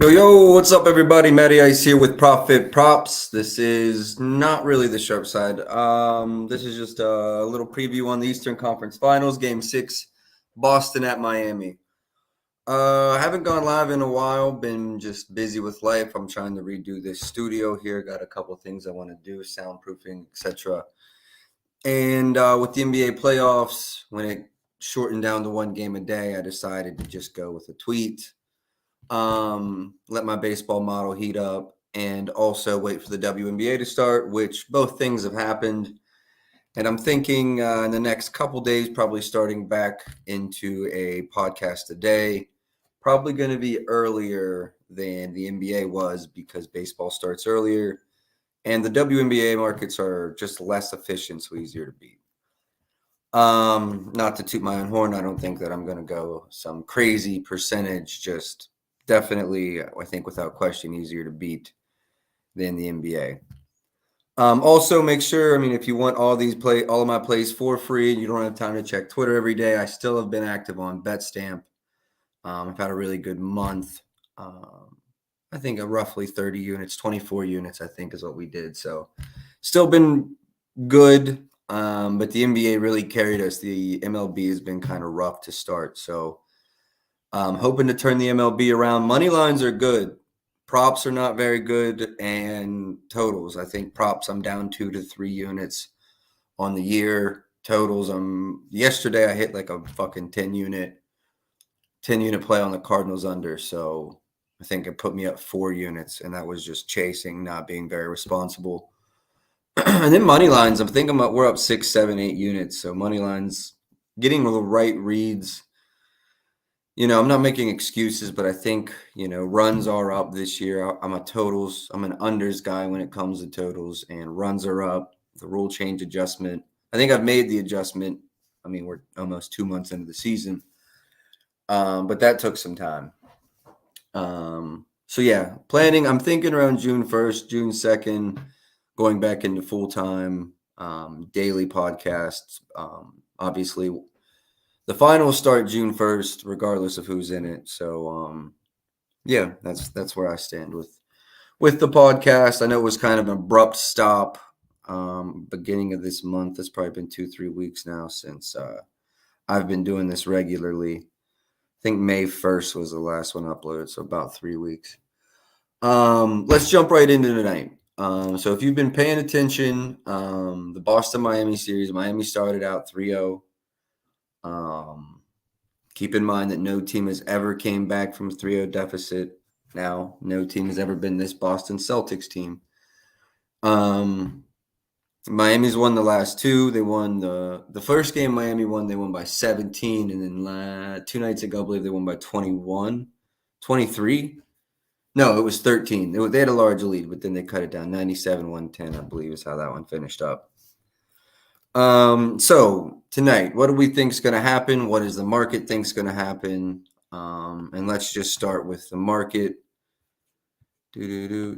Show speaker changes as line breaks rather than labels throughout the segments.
Yo, what's up, everybody? Matty Ice here with Profit Props. This is not really the sharp side. This is just a little preview on the Eastern Conference Finals, Game 6, Boston at Miami. I haven't gone live in a while, been just busy with life. I'm trying to redo this studio here, got a couple things I want to do, soundproofing, etc. And with the NBA playoffs, when it shortened down to one game a day, I decided to just go with a tweet, let my baseball model heat up, and also wait for the WNBA to start, which both things have happened. And I'm thinking in the next couple days, probably starting back into a podcast a day. Probably going to be earlier than the NBA was because baseball starts earlier, and the WNBA markets are just less efficient, so easier to beat. Not to toot my own horn, I don't think that I'm going to go some crazy percentage. Just definitely, I think without question, easier to beat than the NBA. Also, make sure. I mean, if you want all of my plays for free, and you don't have time to check Twitter every day. I still have been active on BetStamp. I've had a really good month. I think roughly 30 units, 24 units, I think is what we did. So, still been good. But the NBA really carried us. The MLB has been kind of rough to start. So, hoping to turn the MLB around. Money lines are good. Props are not very good. And totals, I think props, I'm down 2 to 3 units on the year. Totals, yesterday I hit like a fucking 10 unit play on the Cardinals under. So I think it put me up 4 units, and that was just chasing, not being very responsible. And then money lines, I'm thinking we're up 6, 7, 8 units. So money lines, getting the right reads. I'm not making excuses, but I think, runs are up this year. I'm an unders guy when it comes to totals, and runs are up. The rule change adjustment, I think I've made the adjustment. I mean, we're almost 2 months into the season, but that took some time. So yeah, planning, I'm thinking around June 1st, June 2nd, going back into full-time daily podcasts. Obviously, the finals start June 1st, regardless of who's in it. So yeah, that's where I stand with the podcast. I know it was kind of an abrupt stop beginning of this month. It's probably been 2-3 weeks now since I've been doing this regularly. I think May 1st was the last one uploaded, so about 3 weeks. Let's jump right into tonight. So if you've been paying attention, the Boston-Miami series, Miami started out 3-0. Keep in mind that no team has ever came back from a 3-0 deficit. Now, no team has ever been this Boston Celtics team. Miami's won the last two. They won the first game Miami won. They won by 17. And then 2 nights ago, I believe they won by 21, 23. No, it was 13. They had a large lead, but then they cut it down. 97-110, I believe, is how that one finished up. So tonight, what do we think is going to happen? What does the market think is going to happen? And let's just start with the market. This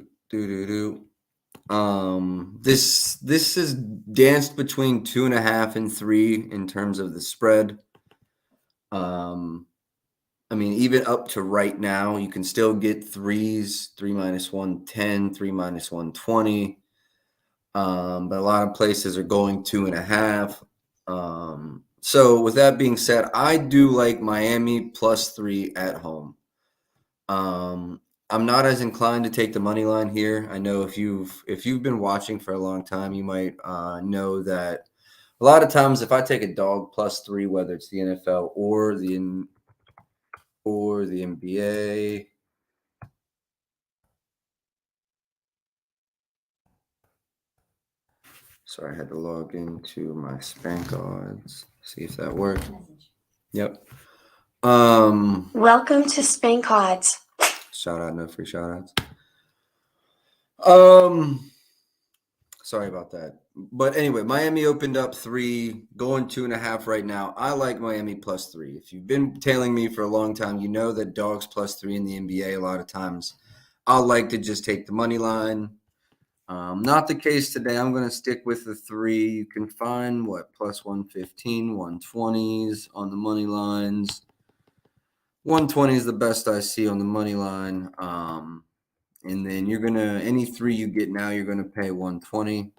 is danced between 2.5 and 3 in terms of the spread. I mean, even up to right now, you can still get threes, 3 minus 110, 3 minus 120. But a lot of places are going 2.5. So with that being said, I do like Miami +3 at home. I'm not as inclined to take the money line here. I know if you've been watching for a long time, you might know that a lot of times if I take a dog +3, whether it's the NFL or the NBA. Sorry, I had to log into my Spank odds. See if that worked. Yep.
Welcome to Spank Odds.
Shout out, no free shout outs. Sorry about that. But anyway, Miami opened up 3, going 2.5 right now. I like Miami +3. If you've been tailing me for a long time, you know that dogs +3 in the NBA a lot of times. I'll like to just take the money line. Not the case today. I'm going to stick with the 3. You can find +115, 120s on the money lines. 120 is the best I see on the money line. And then you're gonna any three you get now, you're gonna pay 120.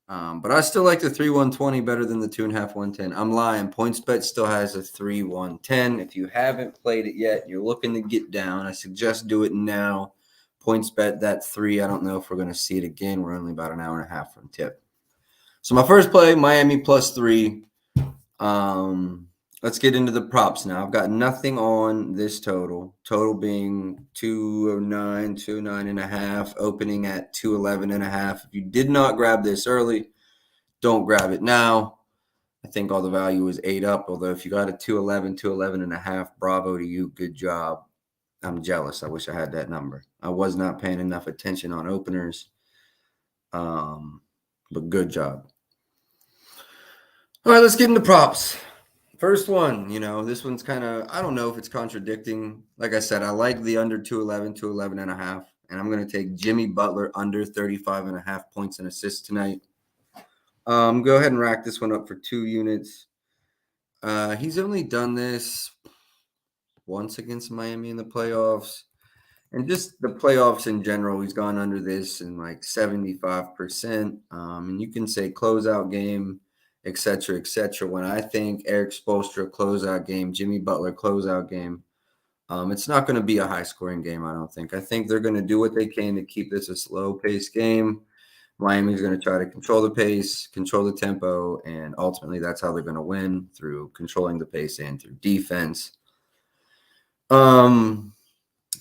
But I still like the 3-120 better than the 2.5 110. I'm lying. PointsBet still has a 3-110. If you haven't played it yet, you're looking to get down. I suggest do it now. PointsBet that 3. I don't know if we're going to see it again. We're only about an hour and a half from tip. So my first play, Miami +3. Let's get into the props now. I've got nothing on this total. Total being 209, 209.5, opening at 211.5. If you did not grab this early, don't grab it now. I think all the value is 8 up. Although if you got a 211, 211.5, bravo to you. Good job. I'm jealous. I wish I had that number. I was not paying enough attention on openers. But good job. All right, let's get into props. First one, this one's kind of, I don't know if it's contradicting. Like I said, I like the under 211, 211.5, and I'm going to take Jimmy Butler under 35.5 points and assists tonight. Go ahead and rack this one up for 2 units. He's only done this once against Miami in the playoffs. And just the playoffs in general, he's gone under this in like 75%. And you can say closeout game, et cetera, when I think Eric Spoelstra closeout game, Jimmy Butler closeout game, it's not going to be a high-scoring game, I don't think. I think they're going to do what they can to keep this a slow-paced game. Miami's going to try to control the pace, control the tempo, and ultimately that's how they're going to win, through controlling the pace and through defense. And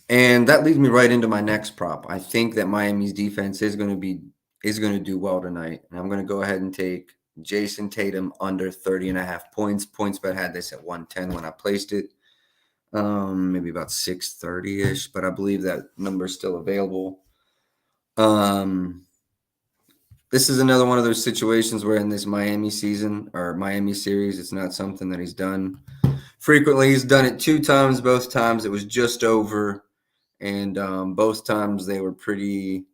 that leads me right into my next prop. I think that Miami's defense is going to do well tonight, and I'm going to go ahead and take Jason Tatum under 30.5 points. PointsBet had this at 110 when I placed it. Maybe about 630-ish, but I believe that number is still available. This is another one of those situations where in this Miami season or Miami series, it's not something that he's done frequently. He's done it 2 times. Both times it was just over, and both times they were pretty.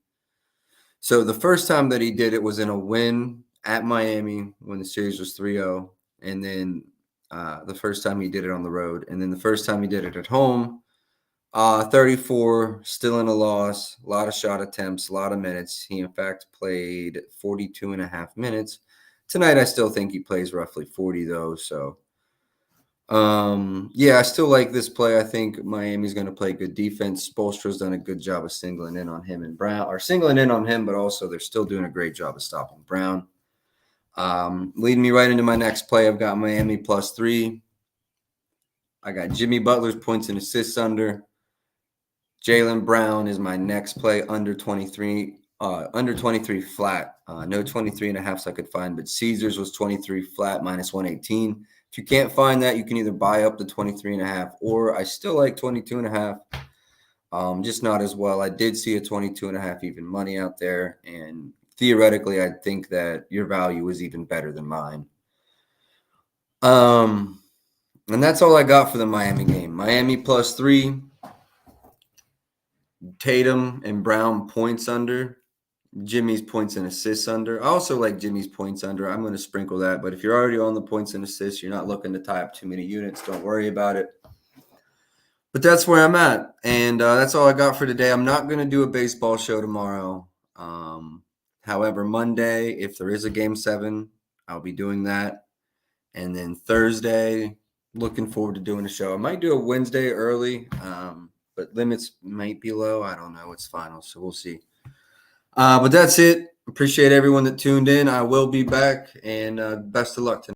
So the first time that he did it was in a win at Miami when the series was 3-0, and then the first time he did it on the road, and then the first time he did it at home, 34, still in a loss, a lot of shot attempts, a lot of minutes. He, in fact, played 42.5 minutes. Tonight, I still think he plays roughly 40, though. So, I still like this play. I think Miami's going to play good defense. Spoelstra's done a good job of singling in on him and Brown, or singling in on him, but also they're still doing a great job of stopping Brown. Leading me right into my next play, I've got Miami +3. I got Jimmy Butler's points and assists under. Jaylen Brown is my next play, under 23 flat. No 23.5 I could find, but Caesars was 23 flat, -118. If you can't find that, you can either buy up the 23.5, or I still like 22.5, just not as well. I did see a 22.5 even money out there, and theoretically, I think that your value is even better than mine. And that's all I got for the Miami game. Miami +3. Tatum and Brown points under. Jimmy's points and assists under. I also like Jimmy's points under. I'm going to sprinkle that. But if you're already on the points and assists, you're not looking to tie up too many units, don't worry about it. But that's where I'm at. And that's all I got for today. I'm not going to do a baseball show tomorrow. However, Monday, if there is a Game 7, I'll be doing that. And then Thursday, looking forward to doing a show. I might do a Wednesday early, but limits might be low. I don't know. It's final, so we'll see. But that's it. Appreciate everyone that tuned in. I will be back, and best of luck tonight.